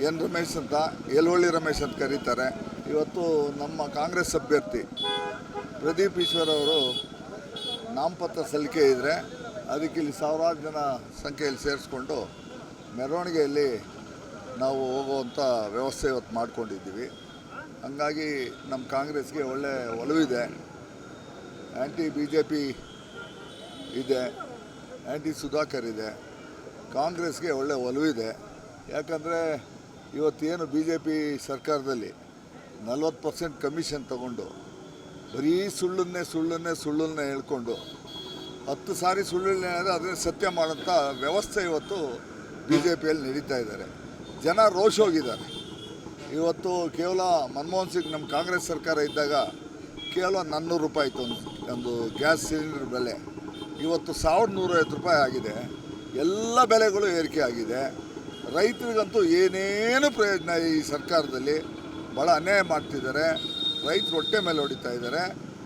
N Ramesh ಅಂತ, ಯಲವಳ್ಳಿ ರಮೇಶ್ ಅಂತ ಕರೀತಾರೆ. ಇವತ್ತು ನಮ್ಮ ಕಾಂಗ್ರೆಸ್ ಅಭ್ಯರ್ಥಿ ಪ್ರದೀಪ್ ಈಶ್ವರ್ ಅವರು ನಾಮಪತ್ರ ಸಲ್ಲಿಕೆ ಇದ್ದರೆ ಅದಕ್ಕೆ ಇಲ್ಲಿ ಸಾವಿರಾರು ಜನ ಸಂಖ್ಯೆಯಲ್ಲಿ ಸೇರಿಸ್ಕೊಂಡು ಮೆರವಣಿಗೆಯಲ್ಲಿ ನಾವು ಹೋಗುವಂಥ ವ್ಯವಸ್ಥೆ ಇವತ್ತು ಮಾಡ್ಕೊಂಡಿದ್ದೀವಿ. ಹಂಗಾಗಿ ನಮ್ಮ ಕಾಂಗ್ರೆಸ್ಗೆ ಒಳ್ಳೆ ಒಲವಿದೆ. ಆ್ಯಂಟಿ BJP ಇದೆ, ಆ್ಯಂಟಿ ಸುಧಾಕರ್ ಇದೆ. ಕಾಂಗ್ರೆಸ್ಗೆ ಒಳ್ಳೆ ಒಲವಿದೆ. ಯಾಕಂದರೆ ಇವತ್ತೇನು BJP ಸರ್ಕಾರದಲ್ಲಿ 40% ಕಮಿಷನ್ ತಗೊಂಡು ಬರೀ ಸುಳ್ಳನ್ನೇ ಹೇಳ್ಕೊಂಡು 10 ಸಾರಿ ಸುಳ್ಳು ಹೇಳಿದ್ರೆ ಅದನ್ನೇ ಸತ್ಯ ಮಾಡೋಂಥ ವ್ಯವಸ್ಥೆ ಇವತ್ತು BJPಯಲ್ಲಿ ನಡೀತಾ ಇದ್ದಾರೆ. ಜನ ರೋಷೋಗಿದ್ದಾರೆ. ಇವತ್ತು ಕೇವಲ ಮನಮೋಹನ್ ಸಿಂಗ್ ನಮ್ಮ ಕಾಂಗ್ರೆಸ್ ಸರ್ಕಾರ ಇದ್ದಾಗ ಕೇವಲ 400 ರೂಪಾಯಿ ಇತ್ತು ಒಂದು ಗ್ಯಾಸ್ ಸಿಲಿಂಡರ್ ಬೆಲೆ. ಇವತ್ತು 1150 ರೂಪಾಯಿ ಆಗಿದೆ. ಎಲ್ಲ ಬೆಲೆಗಳು ಏರಿಕೆ ಆಗಿದೆ. ರೈತರಿಗಂತೂ ಏನೇನು ಪ್ರಯೋಜನ ಈ ಸರ್ಕಾರದಲ್ಲಿ. ಭಾಳ ಅನ್ಯಾಯ ಮಾಡ್ತಿದ್ದಾರೆ. ರೈತರು ಹೊಟ್ಟೆ ಮೇಲೆ ಹೊಡಿತಾ ಇದ್ದಾರೆ.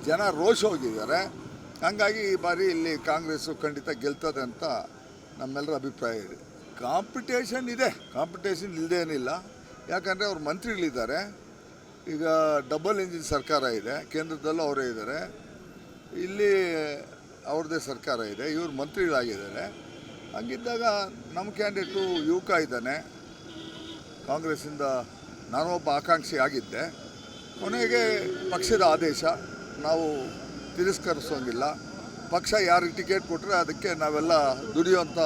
ಜನ ರೋಷ ಹೋಗಿದ್ದಾರೆ. ಹಾಗಾಗಿ ಈ ಬಾರಿ ಇಲ್ಲಿ ಕಾಂಗ್ರೆಸ್ಸು ಖಂಡಿತ ಗೆಲ್ತದೆ ಅಂತ ನಮ್ಮೆಲ್ಲರ ಅಭಿಪ್ರಾಯ ಇದೆ. ಕಾಂಪಿಟೇಷನ್ ಇದೆ, ಕಾಂಪಿಟೇಷನ್ ಇಲ್ಲದೇನಿಲ್ಲ. ಯಾಕಂದರೆ ಅವ್ರು ಮಂತ್ರಿಗಳಿದ್ದಾರೆ. ಈಗ ಡಬಲ್ ಇಂಜಿನ್ ಸರ್ಕಾರ ಇದೆ, ಕೇಂದ್ರದಲ್ಲೂ ಅವರೇ ಇದ್ದಾರೆ, ಇಲ್ಲಿ ಅವ್ರದ್ದೇ ಸರ್ಕಾರ ಇದೆ, ಇವರು ಮಂತ್ರಿಗಳಾಗಿದ್ದಾರೆ. ಹಂಗಿದ್ದಾಗ ನಮ್ಮ ಕ್ಯಾಂಡಿಡೇಟು ಯುವಕ ಇದ್ದಾನೆ. ಕಾಂಗ್ರೆಸ್ಸಿಂದ ನಾನೊಬ್ಬ ಆಕಾಂಕ್ಷಿ ಆಗಿದ್ದೆ. ಕೊನೆಗೆ ಪಕ್ಷದ ಆದೇಶ, ನಾವು ತಿರಸ್ಕರಿಸೋಂಗಿಲ್ಲ. ಪಕ್ಷ ಯಾರಿಗೆ ಟಿಕೆಟ್ ಕೊಟ್ಟರೆ ಅದಕ್ಕೆ ನಾವೆಲ್ಲ ದುಡಿಯುವಂಥ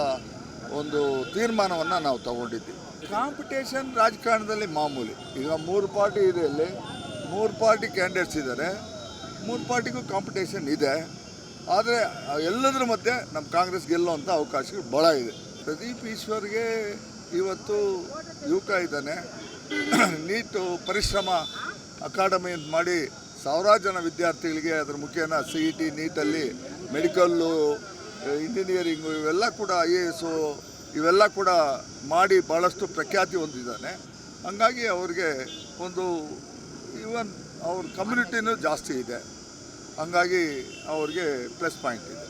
ಒಂದು ತೀರ್ಮಾನವನ್ನು ನಾವು ತಗೊಂಡಿದ್ದೀವಿ. ಕಾಂಪಿಟೇಷನ್ ರಾಜಕಾರಣದಲ್ಲಿ ಮಾಮೂಲಿ. ಈಗ 3 ಪಾರ್ಟಿ ಇದೆ, ಇಲ್ಲಿ 3 ಪಾರ್ಟಿ ಕ್ಯಾಂಡಿಡೇಟ್ಸ್ ಇದ್ದಾರೆ. 3 ಪಾರ್ಟಿಗೂ ಕಾಂಪಿಟೇಷನ್ ಇದೆ. ಆದರೆ ಎಲ್ಲದರ ಮಧ್ಯೆ ನಮ್ಮ ಕಾಂಗ್ರೆಸ್ ಗೆಲ್ಲುವಂಥ ಅವಕಾಶಗಳು ಭಾಳ ಇದೆ. ಪ್ರದೀಪ್ ಈಶ್ವರ್ಗೆ ಇವತ್ತು ಯುವಕ ಇದ್ದಾನೆ. ನೀಟು ಪರಿಶ್ರಮ ಅಕಾಡೆಮಿ ಅಂತ ಮಾಡಿ ಸಾವಿರಾರು ಜನ ವಿದ್ಯಾರ್ಥಿಗಳಿಗೆ ಅದರ ಮುಖೇನ CET ನೀಟಲ್ಲಿ ಮೆಡಿಕಲ್ಲು, ಇಂಜಿನಿಯರಿಂಗು ಇವೆಲ್ಲ ಕೂಡ IAS ಇವೆಲ್ಲ ಕೂಡ ಮಾಡಿ ಭಾಳಷ್ಟು ಪ್ರಖ್ಯಾತಿ ಹೊಂದಿದ್ದಾನೆ. ಹಂಗಾಗಿ ಅವ್ರಿಗೆ ಒಂದು ಈವನ್ ಅವ್ರ ಕಮ್ಯುನಿಟಿನೂ ಜಾಸ್ತಿ ಇದೆ. ಹಂಗಾಗಿ ಅವ್ರಿಗೆ ಪ್ಲಸ್ ಪಾಯಿಂಟ್ ಇದೆ.